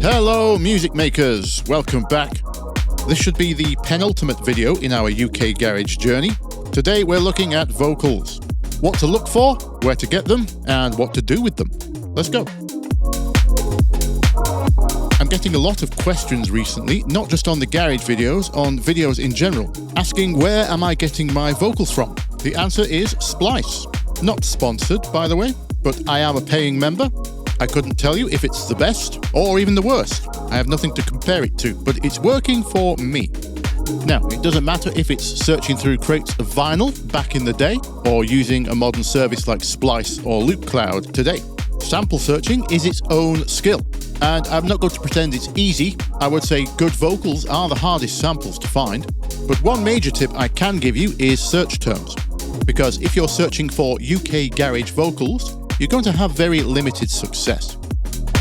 Hello music makers, welcome back. This should be the penultimate video in our UK garage journey. Today we're looking at vocals. What to look for, where to get them, and what to do with them. Let's go. I'm getting a lot of questions recently, not just on the garage videos, on videos in general, asking where am I getting my vocals from? The answer is Splice. Not sponsored, by the way, but I am a paying member. I couldn't tell you if it's the best or even the worst. I have nothing to compare it to, but it's working for me. Now, it doesn't matter if it's searching through crates of vinyl back in the day or using a modern service like Splice or LoopCloud today. Sample searching is its own skill. And I'm not going to pretend it's easy. I would say good vocals are the hardest samples to find. But one major tip I can give you is search terms. Because if you're searching for UK garage vocals, you're going to have very limited success.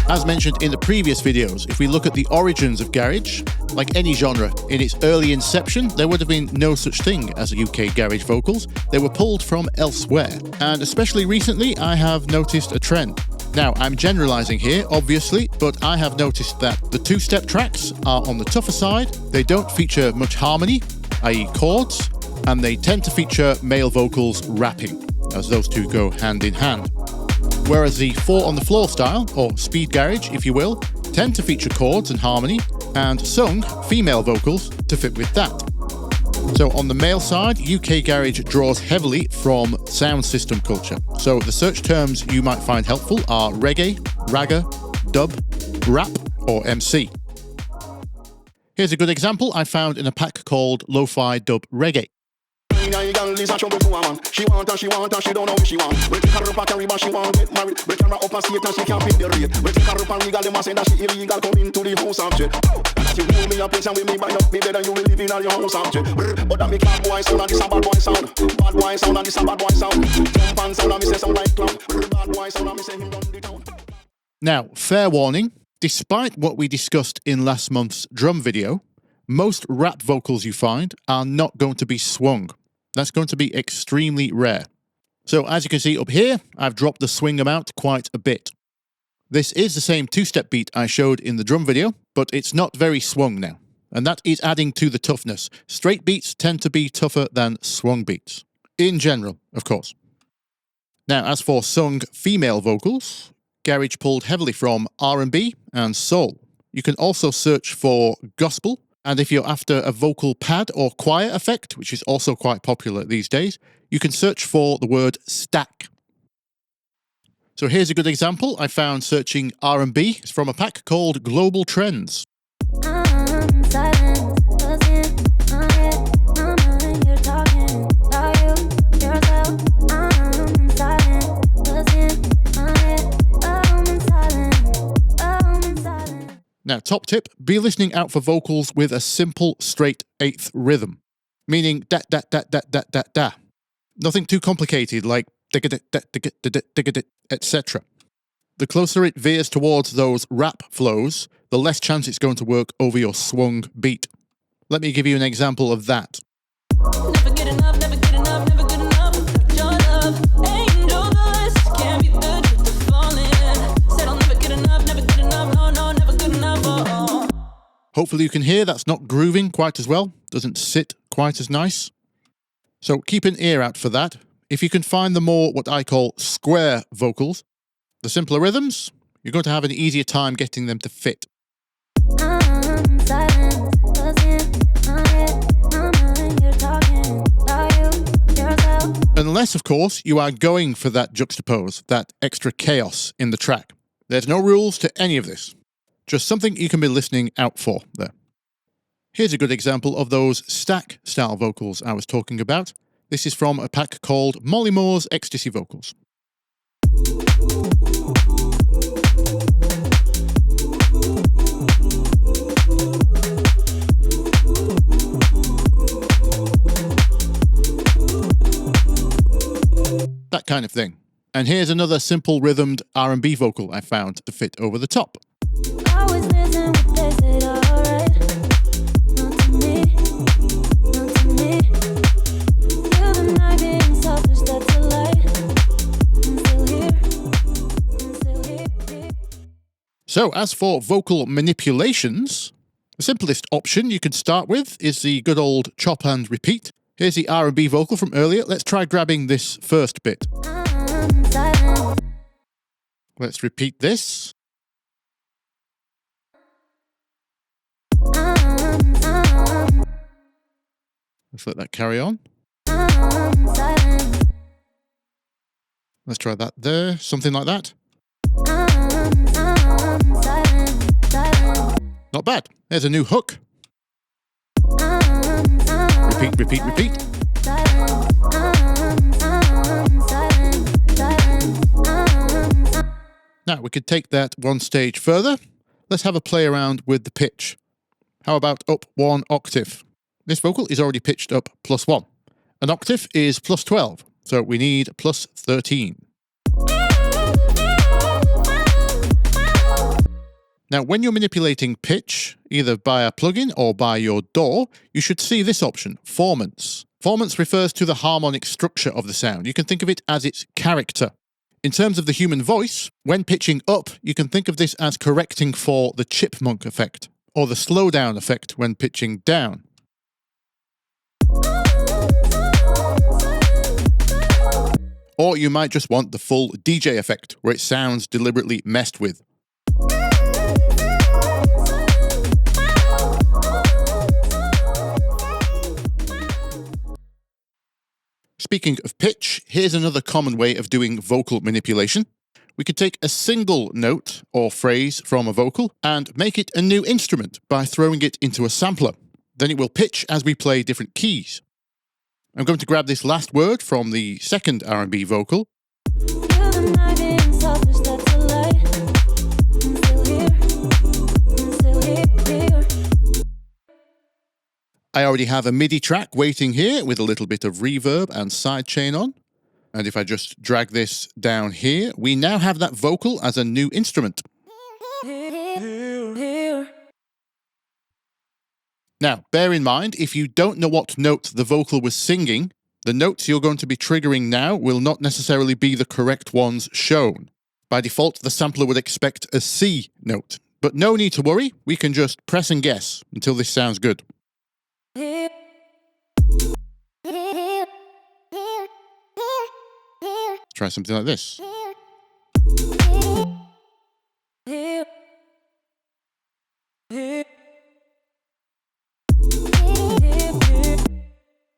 As mentioned in the previous videos, if we look at the origins of garage, like any genre, in its early inception, there would have been no such thing as UK garage vocals. They were pulled from elsewhere. And especially recently, I have noticed a trend. Now, I'm generalizing here, obviously, but I have noticed that the two-step tracks are on the tougher side. They don't feature much harmony, i.e. chords, and they tend to feature male vocals rapping, as those two go hand in hand. Whereas the 4 on the floor style, or speed garage if you will, tend to feature chords and harmony, and sung female vocals to fit with that. So on the male side, UK garage draws heavily from sound system culture. So the search terms you might find helpful are reggae, ragga, dub, rap, or MC. Here's a good example I found in a pack called Lo-Fi Dub Reggae. She want and she don't know what she want. We take her up a Caribbean, she want get married. We turn her up and see it and she can't pay the rate. We take her up and regal them and say that she illegal come into the house of jet. And that you hold me a place and with me bind up me bed and you will live in your house of jet. But that make bad boy sound and this a bad boy sound. Bad boy sound and this a bad boy sound. Jump and sound and me say sound like clown. Bad boy sound and me say him run the town. Now, fair warning, despite what we discussed in last month's drum video, most rap vocals you find are not going to be swung. That's going to be extremely rare. So as you can see up here, I've dropped the swing amount quite a bit. This is the same two-step beat I showed in the drum video, but it's not very swung now. And that is adding to the toughness. Straight beats tend to be tougher than swung beats. In general, of course. Now, as for sung female vocals, garage pulled heavily from R&B and soul. You can also search for gospel. And if you're after a vocal pad or choir effect, which is also quite popular these days, you can search for the word stack. So here's a good example I found searching R&B. It's from a pack called Global Trends. Now, top tip, be listening out for vocals with a simple, straight eighth rhythm, meaning da da da da da da da. Nothing too complicated like etc. The closer it veers towards those rap flows, the less chance it's going to work over your swung beat. Let me give you an example of that. Never get enough, never get enough, never good enough. Your love, angel dust, can't be the truth of falling. Said I'll never get enough, never get enough, no, no, never good enough. Oh. Hopefully you can hear that's not grooving quite as well, doesn't sit quite as nice. So keep an ear out for that. If you can find the more what I call square vocals, the simpler rhythms, you're going to have an easier time getting them to fit. Unless, of course, you are going for that juxtapose, that extra chaos in the track. There's no rules to any of this. Just something you can be listening out for there. Here's a good example of those stack style vocals I was talking about. This is from a pack called Molly Moore's Ecstasy Vocals. That kind of thing. And here's another simple rhythmed R&B vocal I found to fit over the top. So as for vocal manipulations, the simplest option you can start with is the good old chop and repeat. Here's the R&B vocal from earlier. Let's try grabbing this first bit. Let's repeat this. Let's let that carry on. Let's try that there, something like that. Not bad. There's a new hook. Repeat, repeat, repeat. Now we could take that one stage further. Let's have a play around with the pitch. How about up 1 octave? This vocal is already pitched up +1. An octave is +12, so we need +13. Now, when you're manipulating pitch, either by a plugin or by your DAW, you should see this option, Formants. Formants refers to the harmonic structure of the sound. You can think of it as its character. In terms of the human voice, when pitching up, you can think of this as correcting for the chipmunk effect, or the slowdown effect when pitching down. Or you might just want the full DJ effect, where it sounds deliberately messed with. Speaking of pitch, here's another common way of doing vocal manipulation. We could take a single note or phrase from a vocal and make it a new instrument by throwing it into a sampler. Then it will pitch as we play different keys. I'm going to grab this last word from the second R&B vocal. I already have a MIDI track waiting here with a little bit of reverb and sidechain on. And if I just drag this down here, we now have that vocal as a new instrument. Now, bear in mind, if you don't know what note the vocal was singing, the notes you're going to be triggering now will not necessarily be the correct ones shown. By default, the sampler would expect a C note. But no need to worry, we can just press and guess until this sounds good. Let's try something like this.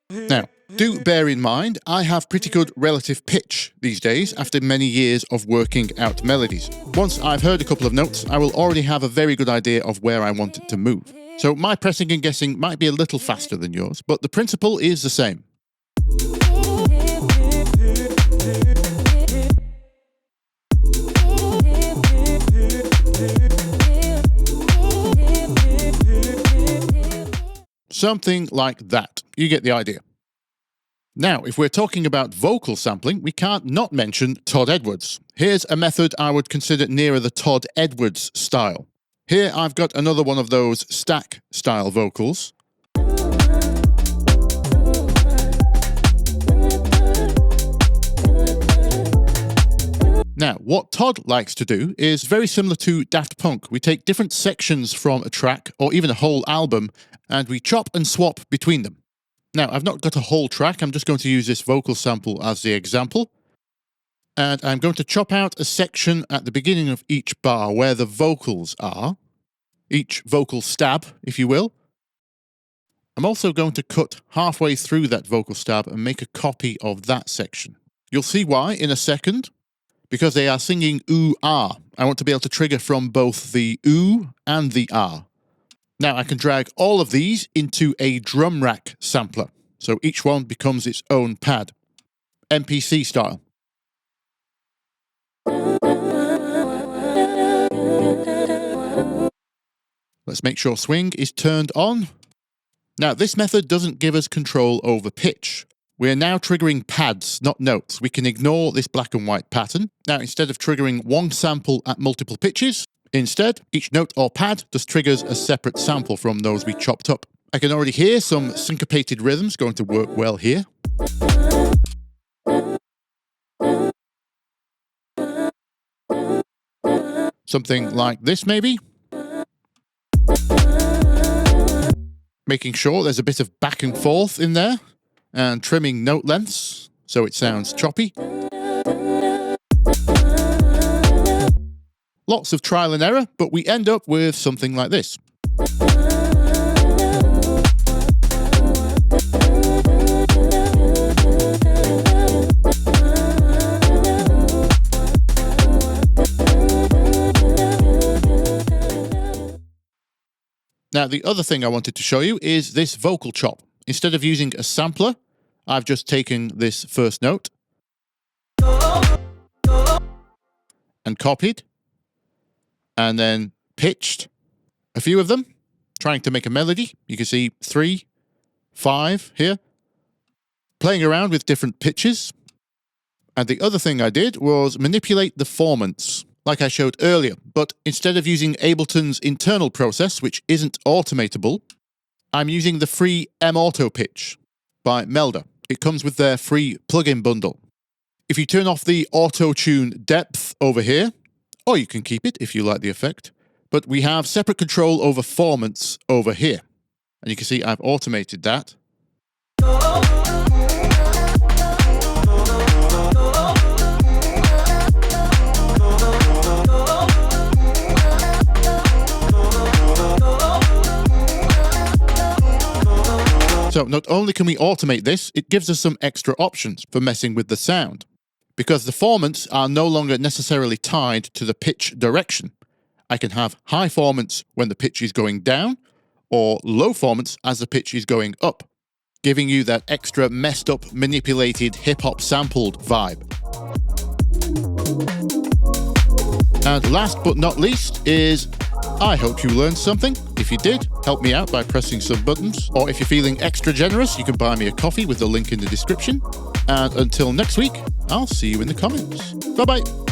Now, do bear in mind, I have pretty good relative pitch these days after many years of working out melodies. Once I've heard a couple of notes, I will already have a very good idea of where I want it to move. So my pressing and guessing might be a little faster than yours, but the principle is the same. Something like that. You get the idea. Now, if we're talking about vocal sampling, we can't not mention Todd Edwards. Here's a method I would consider nearer the Todd Edwards style. Here I've got another one of those stack style vocals. Now, what Todd likes to do is very similar to Daft Punk. We take different sections from a track, or even a whole album, and we chop and swap between them. Now, I've not got a whole track, I'm just going to use this vocal sample as the example. And I'm going to chop out a section at the beginning of each bar where the vocals are. Each vocal stab, if you will. I'm also going to cut halfway through that vocal stab and make a copy of that section. You'll see why in a second. Because they are singing ooh-ah. I want to be able to trigger from both the ooh and the ah. Now I can drag all of these into a drum rack sampler. So each one becomes its own pad. MPC style. Let's make sure swing is turned on. Now this method doesn't give us control over pitch. We are now triggering pads, not notes. We can ignore this black and white pattern. Now, instead of triggering one sample at multiple pitches, instead, each note or pad just triggers a separate sample from those we chopped up. I can already hear some syncopated rhythms going to work well here. Something like this, maybe. Making sure there's a bit of back and forth in there, and trimming note lengths so it sounds choppy. Lots of trial and error, but we end up with something like this. Now, the other thing I wanted to show you is this vocal chop. Instead of using a sampler, I've just taken this first note and copied and then pitched a few of them, trying to make a melody. You can see 3, 5 here, playing around with different pitches. And the other thing I did was manipulate the formants, like I showed earlier, but instead of using Ableton's internal process, which isn't automatable, I'm using the free M-Auto pitch by Melda. It comes with their free plugin bundle. If you turn off the auto-tune depth over here, or you can keep it if you like the effect, but we have separate control over formants over here. And you can see I've automated that. So not only can we automate this, it gives us some extra options for messing with the sound. Because the formants are no longer necessarily tied to the pitch direction. I can have high formants when the pitch is going down, or low formants as the pitch is going up, giving you that extra messed up, manipulated, hip-hop sampled vibe. And last but not least is, I hope you learned something. If you did, help me out by pressing some buttons. Or if you're feeling extra generous, you can buy me a coffee with the link in the description. And until next week, I'll see you in the comments. Bye-bye.